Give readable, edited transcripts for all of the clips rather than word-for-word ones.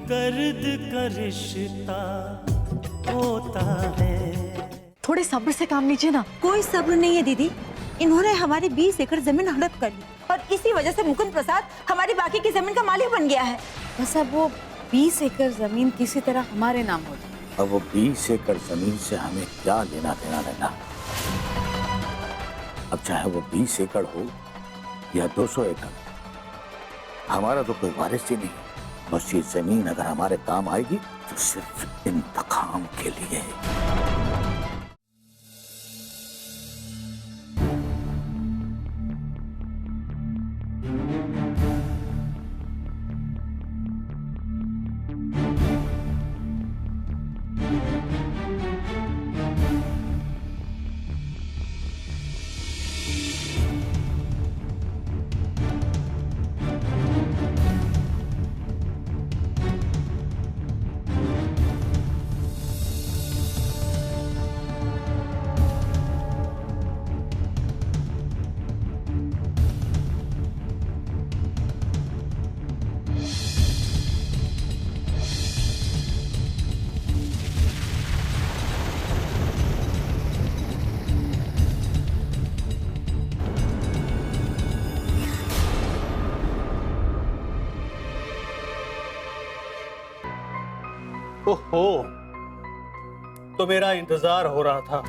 दर्द का रिश्ता होता है। थोड़े सब्र से काम लीजिए ना। कोई सब्र नहीं है दीदी, इन्होंने हमारी 20 एकड़ जमीन हड़प कर ली और इसी वजह से मुकुंद प्रसाद हमारी बाकी की जमीन का मालिक बन गया है। बस अब वो 20 एकड़ जमीन किसी तरह हमारे नाम हो जाए। अब वो 20 एकड़ जमीन से हमें क्या लेना देना लेना। अब चाहे वो 20 एकड़ हो या 200 एकड़, हमारा तो कोई वारिस ही नहीं। बस ये जमीन अगर हमारे काम आएगी तो सिर्फ इंतकाम के लिए। ओहो, तो मेरा इंतजार हो रहा था।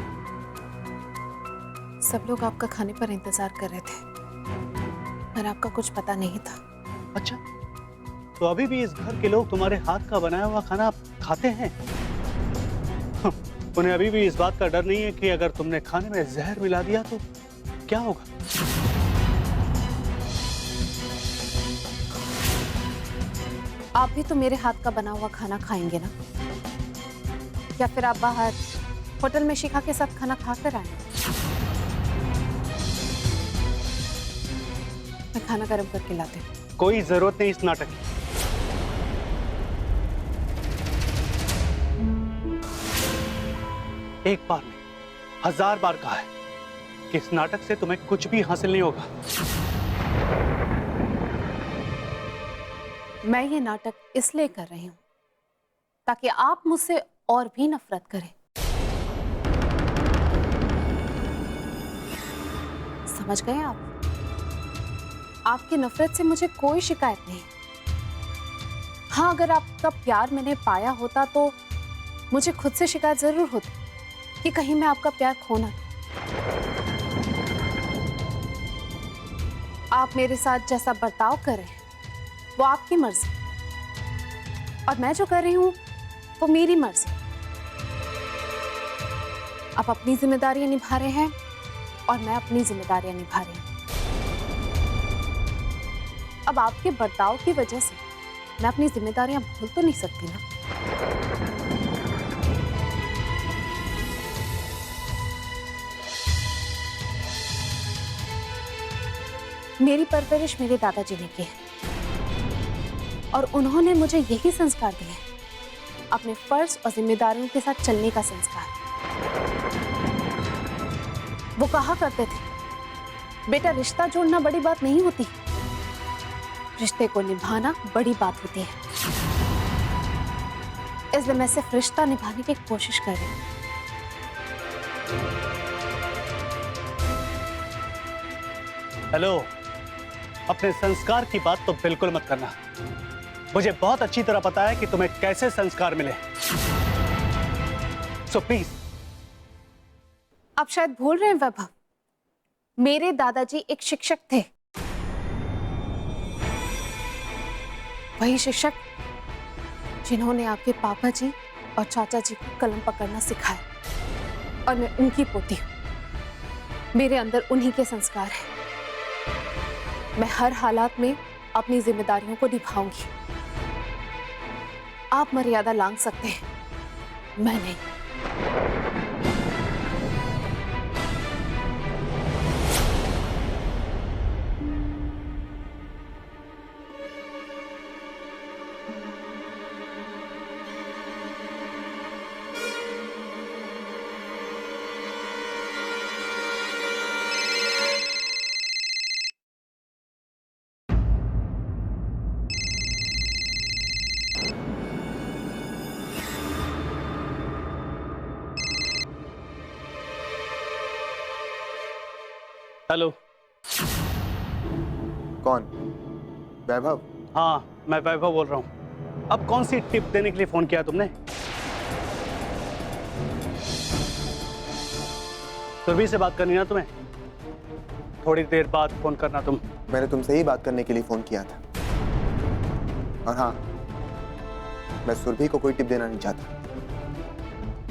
सब लोग आपका खाने पर इंतजार कर रहे थे, पर आपका कुछ पता नहीं था। अच्छा, तो अभी भी इस घर के लोग तुम्हारे हाथ का बनाया हुआ खाना खाते हैं? उन्हें अभी भी इस बात का डर नहीं है कि अगर तुमने खाने में जहर मिला दिया तो क्या होगा? आप भी तो मेरे हाथ का बना हुआ खाना खाएंगे ना? या फिर आप बाहर होटल में शिखा के साथ खाना खाकर आए? मैं खाना गर्म करके लाती हूँ। कोई जरूरत नहीं इस नाटक की। एक बार नहीं, 1000 बार कहा है कि इस नाटक से तुम्हें कुछ भी हासिल नहीं होगा। मैं ये नाटक इसलिए कर रही हूं ताकि आप मुझसे और भी नफरत करें। समझ गए आप? आपकी नफरत से मुझे कोई शिकायत नहीं। हाँ, अगर आपका प्यार मैंने पाया होता तो मुझे खुद से शिकायत जरूर होती कि कहीं मैं आपका प्यार खो ना दूं। आप मेरे साथ जैसा बर्ताव कर रहे हैं वो आपकी मर्जी, और मैं जो कर रही हूं वो मेरी मर्जी। आप अपनी जिम्मेदारियां निभा रहे हैं और मैं अपनी जिम्मेदारियां निभा रही हूं। अब आपके बर्ताव की वजह से मैं अपनी जिम्मेदारियां भूल तो नहीं सकती ना। मेरी परवरिश मेरे दादाजी ने की है और उन्होंने मुझे यही संस्कार दिए, अपने फर्ज और जिम्मेदारियों के साथ चलने का संस्कार। वो कहा करते थे, बेटा रिश्ता जोड़ना बड़ी बात नहीं होती, रिश्ते को निभाना बड़ी बात होती है। इसलिए मैं सिर्फ रिश्ता निभाने की कोशिश कर रही हूँ। हेलो, अपने संस्कार की बात तो बिल्कुल मत करना। मुझे बहुत अच्छी तरह पता है कि तुम्हें कैसे संस्कार मिले। So please. आप शायद भूल रहे हैं वैभव, मेरे दादाजी एक शिक्षक थे। वही शिक्षक जिन्होंने आपके पापा जी और चाचा जी को कलम पकड़ना सिखाया, और मैं उनकी पोती हूं। मेरे अंदर उन्हीं के संस्कार हैं। मैं हर हालात में अपनी जिम्मेदारियों को निभाऊंगी। आप मर्यादा लांघ सकते हैं, मैं नहीं। हेलो। कौन? वैभव? हाँ, मैं वैभव बोल रहा हूँ। अब कौन सी टिप देने के लिए फोन किया तुमने? सुरभि से बात करनी ना तुम्हें? थोड़ी देर बाद फोन करना तुम। मैंने तुमसे ही बात करने के लिए फोन किया था। और हाँ, मैं सुरभि को कोई टिप देना नहीं चाहता,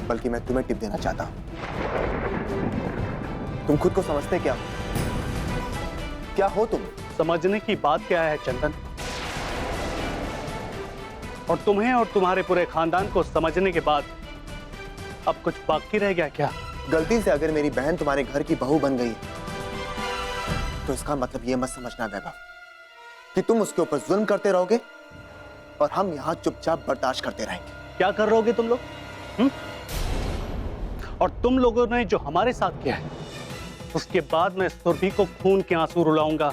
बल्कि मैं तुम्हें टिप देना चाहता हूं। तुम खुद को समझते क्या हो तुम? समझने की बात क्या है चंदन? और तुम्हें और तुम्हारे पूरे खानदान को समझने के बाद अब कुछ बाकी रह गया क्या? गलती से अगर मेरी बहन तुम्हारे घर की बहू बन गई तो इसका मतलब ये मत समझना वैभव कि तुम उसके ऊपर जुल्म करते रहोगे और हम यहाँ चुपचाप बर्दाश्त करते रहेंगे। क्या कर रहोगे तुम लोग? और तुम लोगों ने जो हमारे साथ किया है, उसके बाद मैं सुरभि को खून के आंसू रुलाऊंगा।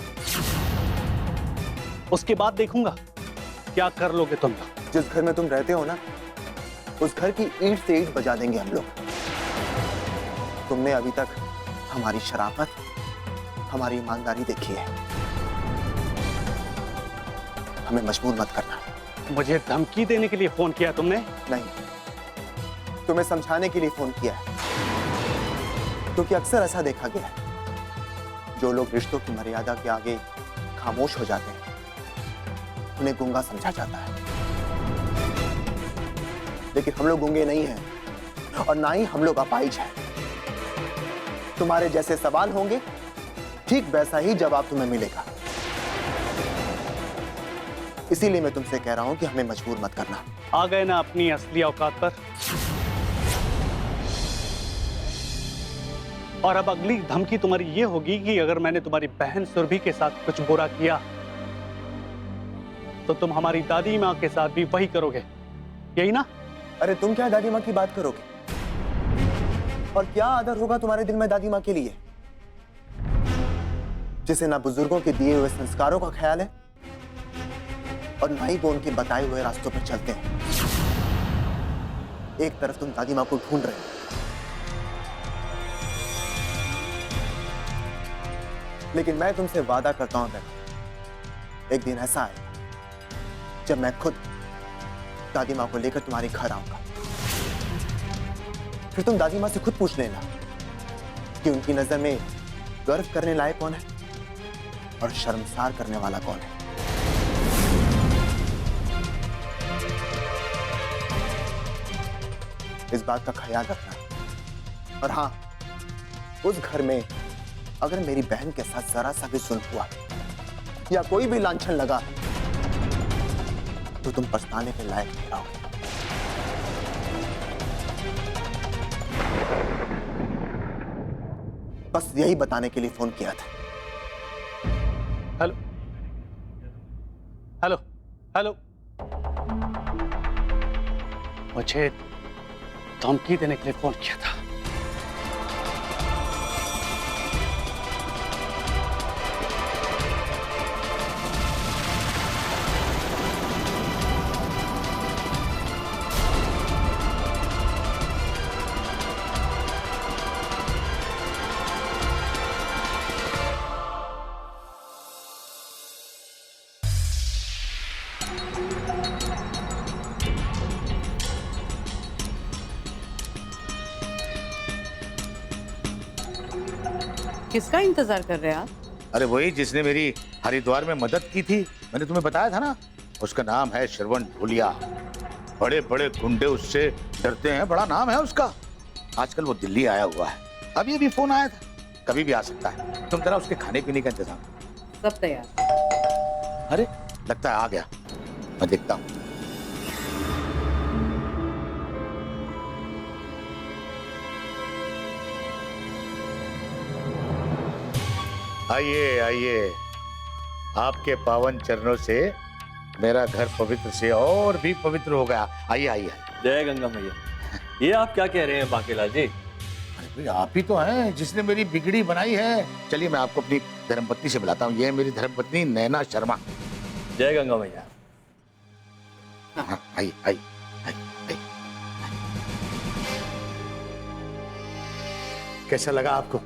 उसके बाद देखूंगा क्या कर लोगे तुम लोग। जिस घर में तुम रहते हो ना, उस घर की ईंट से ईंट बजा देंगे हम लोग। तुमने अभी तक हमारी शराफत, हमारी ईमानदारी देखी है। हमें मजबूर मत करना। मुझे धमकी देने के लिए फोन किया तुमने? नहीं, तुम्हें समझाने के लिए फोन किया है, क्योंकि अक्सर ऐसा देखा गया है, जो लोग रिश्तों की मर्यादा के आगे खामोश हो जाते हैं, उन्हें गूंगा समझा जाता है। लेकिन हम लोग गूंगे नहीं हैं और ना ही हम लोग अपाहिज हैं। तुम्हारे जैसे सवाल होंगे, ठीक वैसा ही जवाब तुम्हें मिलेगा। इसीलिए मैं तुमसे कह रहा हूं कि हमें मजबूर मत करना। आ गए ना अपनी असली औकात पर। और अब अगली धमकी तुम्हारी ये होगी कि अगर मैंने तुम्हारी बहन सुरभि के साथ कुछ बुरा किया तो तुम हमारी दादी माँ के साथ भी वही करोगे, यही ना? अरे तुम क्या दादी माँ की बात करोगे? और क्या आदर होगा तुम्हारे दिल में दादी माँ के लिए, जिसे ना बुजुर्गों के दिए हुए संस्कारों का ख्याल है और ना ही वो उनके बताए हुए रास्तों पर चलते हैं। एक तरफ तुम दादी माँ को ढूंढ रहे हो, लेकिन मैं तुमसे वादा करता हूं बेटा, एक दिन ऐसा आएगा जब मैं खुद दादी माँ को लेकर तुम्हारे घर आऊंगा। फिर तुम दादी माँ से खुद पूछ लेना कि उनकी नजर में गर्व करने लायक कौन है और शर्मसार करने वाला कौन है। इस बात का ख्याल रखना। और हाँ, उस घर में अगर मेरी बहन के साथ जरा सा भी जुल्म हुआ या कोई भी लांछन लगा तो तुम पछताने के लायक नहीं रहोगे। बस यही बताने के लिए फोन किया था। हेलो हेलो हेलो, मुझे धमकी देने के लिए फोन किया था? किसका इंतजार कर रहे हैं आप? अरे वही जिसने मेरी हरिद्वार में मदद की थी, मैंने तुम्हें बताया था ना। उसका नाम है श्रवण ढोलिया। बड़े बड़े गुंडे उससे डरते हैं, बड़ा नाम है उसका। आजकल वो दिल्ली आया हुआ है। अभी अभी फोन आया था, कभी भी आ सकता है। तुम जरा उसके खाने पीने का इंतजाम। सब तैयार। अरे लगता है आ गया, मैं देखता हूँ। आइए आइए, आपके पावन चरणों से मेरा घर पवित्र से और भी पवित्र हो गया। आइए आइए। जय गंगा मैया। ये आप क्या कह रहे हैं बाकेलाल जी? अरे भाई आप ही तो हैं जिसने मेरी बिगड़ी बनाई है। चलिए मैं आपको अपनी धर्मपत्नी से बुलाता हूँ। ये है मेरी धर्मपत्नी नैना शर्मा। जय गंगा मैया। हाँ, आइए आइए आइए। कैसा लगा आपको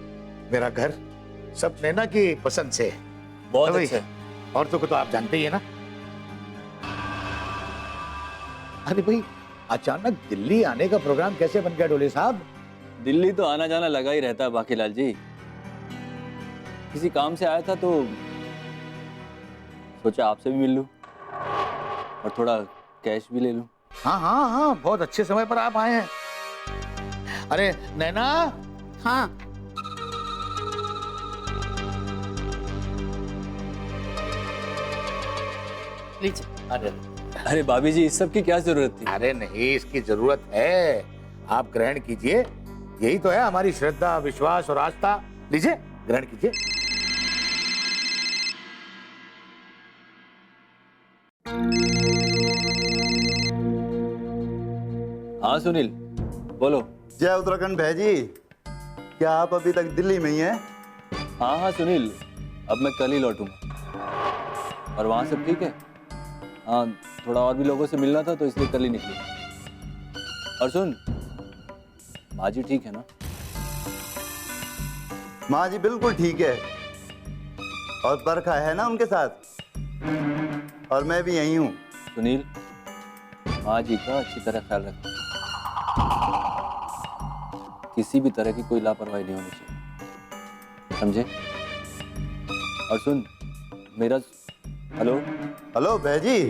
मेरा घर? सब नैना की पसंद से। बहुत भाई, अच्छा। औरतों को तो आप जानते ही है ना। अरे भाई, अचानक दिल्ली आने का प्रोग्राम कैसे बन गया डोले साहब? दिल्ली तो आना जाना लगा ही रहता है बाकीलाल जी। किसी काम से आया था तो सोचा आपसे भी मिल लूं और थोड़ा कैश भी ले लूं। हाँ हाँ हाँ, बहुत अच्छे समय पर आप आए हैं। अरे नैना, हाँ लीजिए। अरे भाभी जी, इस सब की क्या जरूरत थी? अरे नहीं, इसकी जरूरत है। आप ग्रहण कीजिए, यही तो है हमारी श्रद्धा, विश्वास और आस्था। लीजिए, ग्रहण कीजिए। हाँ सुनील, बोलो। जय उत्तराखंड भैजी, क्या आप अभी तक दिल्ली में ही हैं? हाँ हाँ सुनील, अब मैं कल ही लौटूंगा। और वहाँ सब ठीक है? हाँ, थोड़ा और भी लोगों से मिलना था तो इसलिए कल ही निकली। और सुन, माँ जी ठीक है ना? माँ जी बिल्कुल ठीक है, और बरखा है ना उनके साथ, और मैं भी यही हूँ। सुनील, माँ जी का अच्छी तरह ख्याल रखना। किसी भी तरह की कोई लापरवाही नहीं होनी चाहिए, समझे? और सुन, मेरा हेलो हेलो भैजी,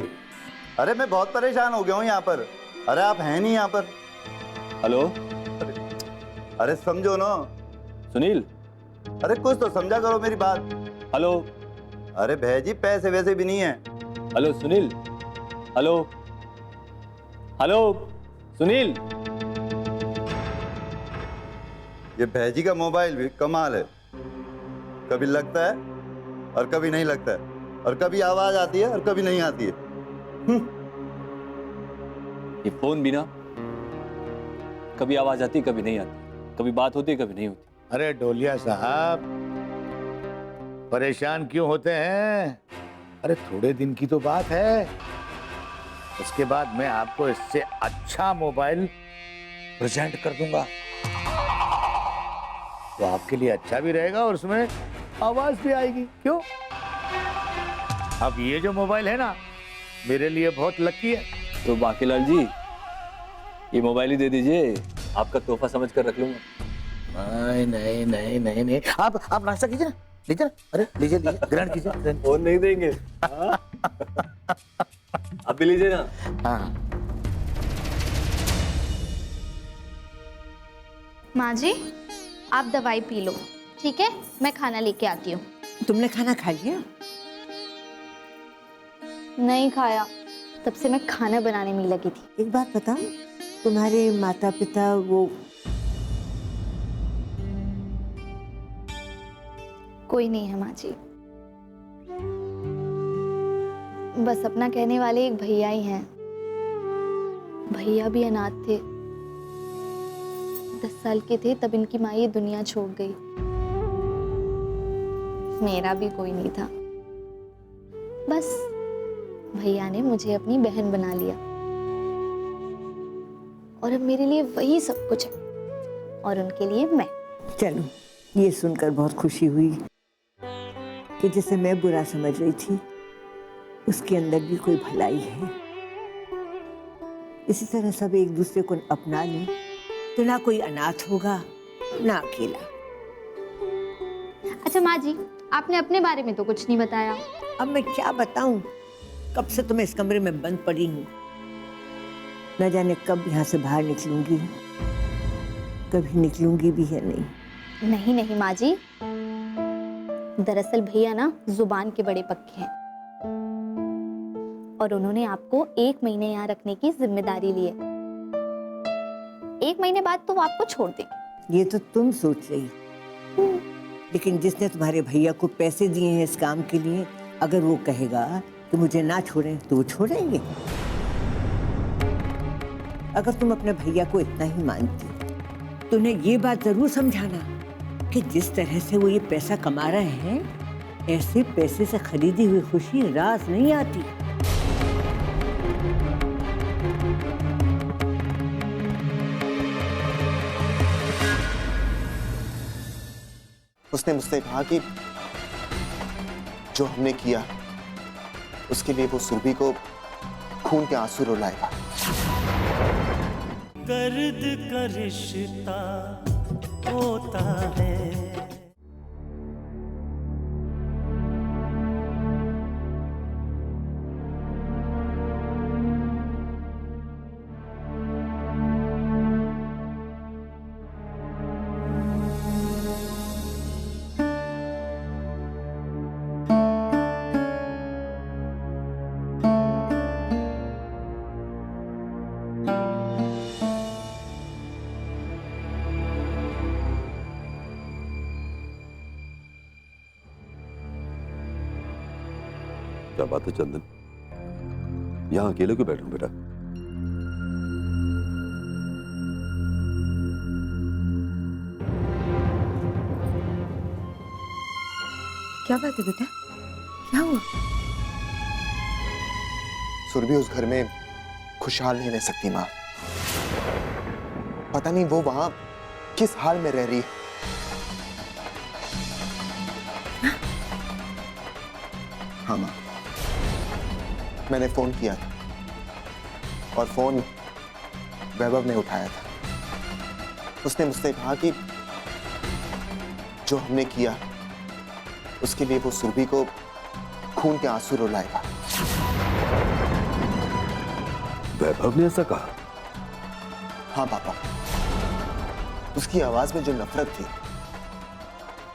अरे मैं बहुत परेशान हो गया हूँ यहाँ पर। अरे आप हैं नहीं यहाँ पर। हेलो। अरे समझो ना। सुनील, अरे कुछ तो समझा करो मेरी बात। हेलो। अरे भैजी, पैसे वैसे भी नहीं है। Hello Sunil, hello hello Sunil. ये भैजी का मोबाइल भी कमाल है, कभी लगता है और कभी नहीं लगता है, और कभी आवाज आती है और कभी नहीं आती है। ये फोन भी ना, कभी आवाज आती कभी नहीं आती, कभी बात होती कभी नहीं होती। अरे डोलिया साहब, परेशान क्यों होते हैं? अरे थोड़े दिन की तो बात है, उसके बाद मैं आपको इससे अच्छा मोबाइल प्रेजेंट कर दूंगा, तो आपके लिए अच्छा भी रहेगा और उसमें आवाज भी आएगी। क्यों? अब ये जो मोबाइल है ना, मेरे लिए बहुत लकी है। तो बाकीलाल जी, ये मोबाइल ही दे दीजिए, आपका तोहफा समझ कर रख लूंगा। नहीं नहीं नहीं नहीं नहीं, आप नाश्ता कीजिए ना, लीजिए ना। अरे लीजिए लीजिए, ग्रहण कीजिए। फोन नहीं देंगे? आप भी लीजिए ना। हाँ। माँ जी, आप दवाई पी लो, ठीक है? मैं खाना लेके आती हूँ। तुमने खाना खा लिया? नहीं खाया, तब से मैं खाना बनाने में लगी थी। एक बात बताओ, तुम्हारे माता पिता वो कोई नहीं है माँ जी, बस अपना कहने वाले एक भैया ही हैं। भैया भी अनाथ थे, 10 साल के थे तब इनकी माँ ये दुनिया छोड़ गई। मेरा भी कोई नहीं था, बस भैया ने मुझे अपनी बहन बना लिया, और अब मेरे लिए वही सब कुछ है, और उनके लिए मैं। चलो, ये सुनकर बहुत खुशी हुई कि जिसे मैं बुरा समझ रही थी, उसके अंदर भी कोई भलाई है। इसी तरह सब एक दूसरे को अपना लें तो ना कोई अनाथ होगा, ना अकेला। अच्छा माँ जी, आपने अपने बारे में तो कुछ नहीं बताया। अब मैं क्या बताऊं, कब से तो मैं इस कमरे में बंद पड़ी हूँ। न जाने कब यहाँ से बाहर निकलूंगी, कभी निकलूंगी भी है नहीं। नहीं नहीं माँ जी, दरअसल भैया ना जुबान के बड़े पक्के हैं, और उन्होंने आपको 1 महीने यहाँ रखने की जिम्मेदारी ली है। 1 महीने बाद तो वो आपको छोड़ देंगे। ये तो तुम सोच रही, लेकिन जिसने तुम्हारे भैया को पैसे दिए हैं इस काम के लिए, अगर वो कहेगा कि मुझे ना छोड़ें तो वो छोड़ेंगे। अगर तुम अपने भैया को इतना ही मानती तो उन्हें ये बात जरूर समझाना कि जिस तरह से वो ये पैसा कमा रहे हैं, ऐसे पैसे से खरीदी हुई खुशी रास नहीं आती। उसने मुझसे कहा कि जो हमने किया उसके लिए वो सुरभि को खून के आंसू रुलाएगा। दर्द का रिश्ता होता है। क्या बात है चंदन, यहां अकेले क्यों बैठे हो बेटा? क्या बात है बेटा, क्या हुआ? सुरभि उस घर में खुशहाल नहीं रह सकती माँ। पता नहीं वो वहां किस हाल में रह रही है। हाँ माँ, मैंने फोन किया था और फोन वैभव ने उठाया था। उसने मुझसे कहा कि जो हमने किया उसके लिए वो सुरभि को खून के आंसू रुलाएगा। वैभव ने ऐसा कहा? हाँ पापा, उसकी आवाज में जो नफरत थी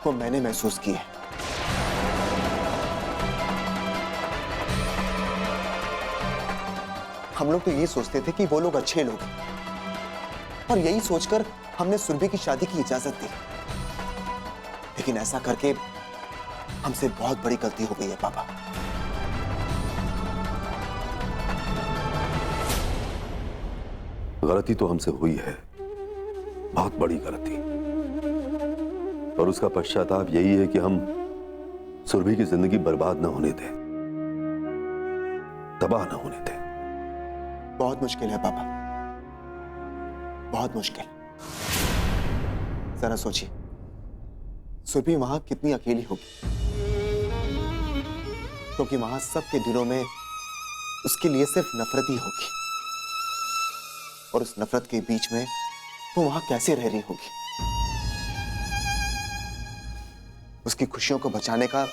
वो मैंने महसूस की है। हम लोग तो ये सोचते थे कि वो लोग अच्छे लोग हैं और यही सोचकर हमने सुरभि की शादी की इजाजत दी, लेकिन ऐसा करके हमसे बहुत बड़ी गलती हो गई है पापा। गलती तो हमसे हुई है, बहुत बड़ी गलती, और उसका पश्चाताप यही है कि हम सुरभि की जिंदगी बर्बाद न होने दें, तबाह न होने दें। बहुत मुश्किल है पापा, बहुत मुश्किल। जरा सोचिए, सुरभि वहां कितनी अकेली होगी, क्योंकि वहां सबके दिलों में उसके लिए सिर्फ नफरत ही होगी, और उस नफरत के बीच में वो वहां कैसे रह रही होगी। उसकी खुशियों को बचाने का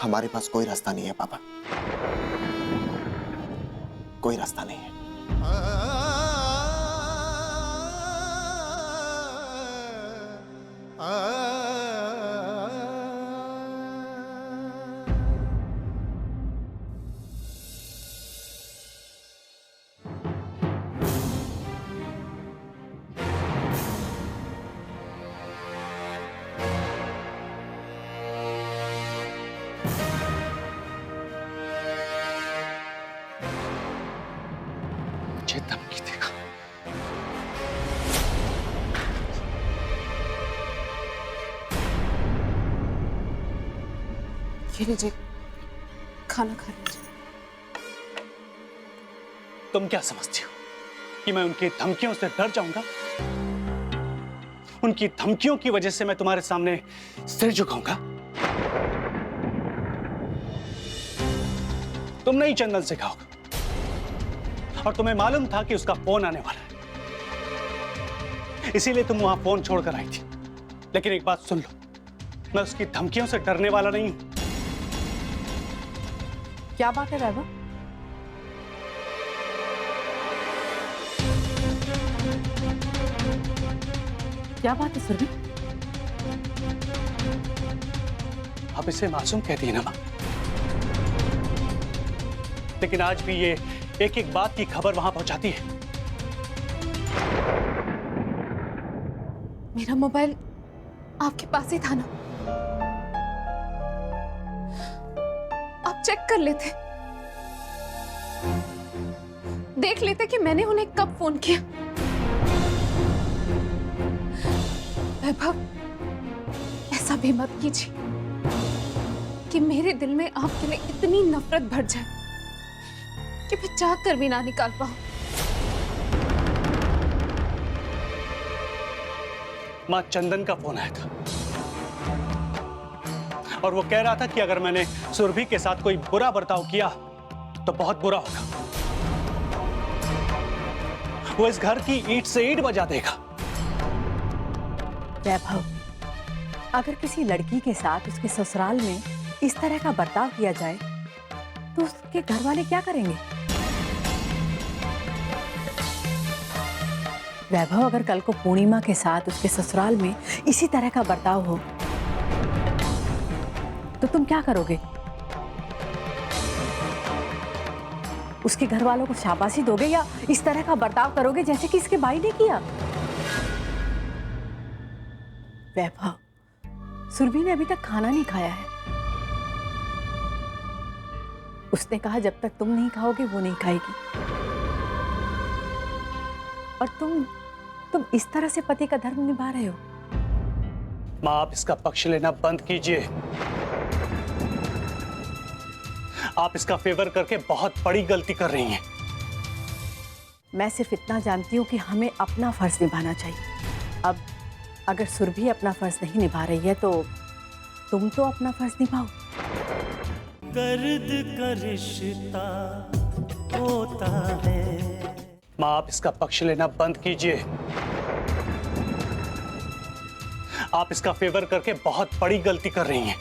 हमारे पास कोई रास्ता नहीं है पापा, कोई रास्ता नहीं है। धमकी देगा। ये लीजिए, खाना खा लीजिए। तुम क्या समझती हो कि मैं उनकी धमकियों से डर जाऊंगा? उनकी धमकियों की वजह से मैं तुम्हारे सामने सिर झुकाऊंगा? तुमने ही चंदन से कहा होगा, और तुम्हें मालूम था कि उसका फोन आने वाला है, इसीलिए तुम वहां फोन छोड़कर आई थी। लेकिन एक बात सुन लो, मैं उसकी धमकियों से डरने वाला नहीं हूं। क्या बात है वैभव? क्या बात है सुरभि? आप इसे मासूम कहती है ना मां, लेकिन आज भी ये एक एक बात की खबर वहां पहुंचाती है। मेरा मोबाइल आपके पास ही था ना, आप चेक कर लेते, देख लेते कि मैंने उन्हें कब फोन किया। वैभव, ऐसा भी मत कीजिए कि मेरे दिल में आपके लिए इतनी नफरत भर जाए कि मैं चाह कर भी ना निकाल पाऊं। मां, चंदन का फोन आया था और वो कह रहा था कि अगर मैंने सुरभि के साथ कोई बुरा बर्ताव किया तो बहुत बुरा होगा। वो इस घर की ईंट से ईंट बजा देगा। वैभव, अगर किसी लड़की के साथ उसके ससुराल में इस तरह का बर्ताव किया जाए तो उसके घर वाले क्या करेंगे? वैभव, अगर कल को पूर्णिमा के साथ उसके ससुराल में इसी तरह का बर्ताव हो तो तुम क्या करोगे? उसके घर वालों को शाबाशी दोगे या इस तरह का बर्ताव करोगे जैसे कि इसके भाई ने किया? वैभव, सुरभि ने अभी तक खाना नहीं खाया है। उसने कहा जब तक तुम नहीं खाओगे वो नहीं खाएगी। और तुम इस तरह से पति का धर्म निभा रहे हो। माँ, आप इसका पक्ष लेना बंद कीजिए। आप इसका फेवर करके बहुत बड़ी गलती कर रही हैं। मैं सिर्फ इतना जानती हूँ कि हमें अपना फर्ज निभाना चाहिए। अब अगर सुरभि अपना फर्ज नहीं निभा रही है तो तुम तो अपना फर्ज निभाओ। दर्द का रिश्ता होता है। माँ, आप इसका पक्ष लेना बंद कीजिए। आप इसका फेवर करके बहुत बड़ी गलती कर रही हैं।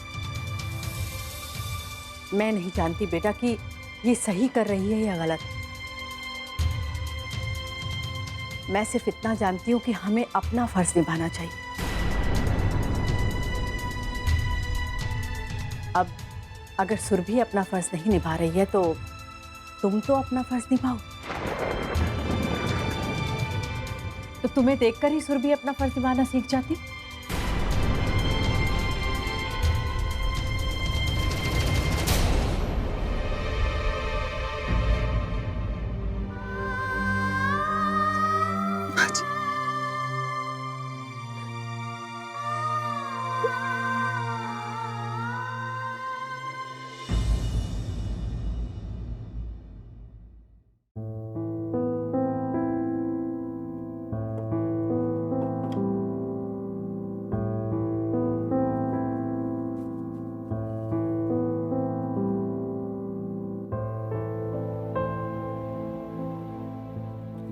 मैं नहीं जानती बेटा कि ये सही कर रही है या गलत। मैं सिर्फ इतना जानती हूँ कि हमें अपना फर्ज निभाना चाहिए। अब अगर सुरभि अपना फर्ज नहीं निभा रही है तो तुम तो अपना फर्ज निभाओ। तो तुम्हें देखकर ही सुरभि अपना फर्ज निभाना सीख जाती।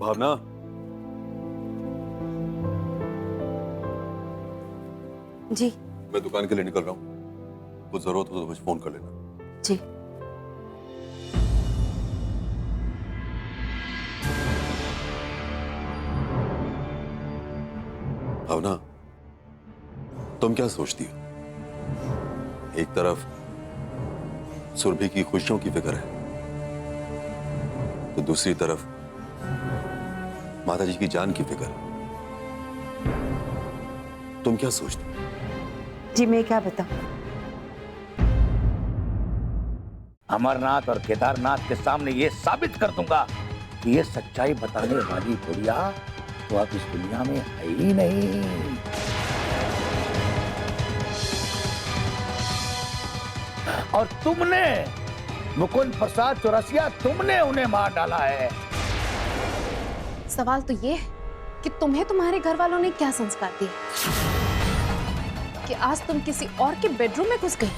भावना, जी मैं दुकान के लिए निकल रहा हूँ। कुछ जरूरत हो तो मुझे फोन कर लेना। जी। भावना, तुम क्या सोचती हो? एक तरफ सुरभि की खुशियों की फिक्र है तो दूसरी तरफ माताजी की जान की फिक्र। तुम क्या सोचती हो? जी मैं क्या बताऊं? अमरनाथ और केदारनाथ के सामने ये साबित कर दूंगा कि ये सच्चाई बताने वाली गुड़िया तो अब इस दुनिया में है ही नहीं। और तुमने, मुकुंद प्रसाद चौरसिया, तुमने उन्हें मार डाला है। सवाल तो ये है कि तुम्हें तुम्हारे घर वालों ने क्या संस्कार दिए कि आज तुम किसी और के बेडरूम में घुस गई।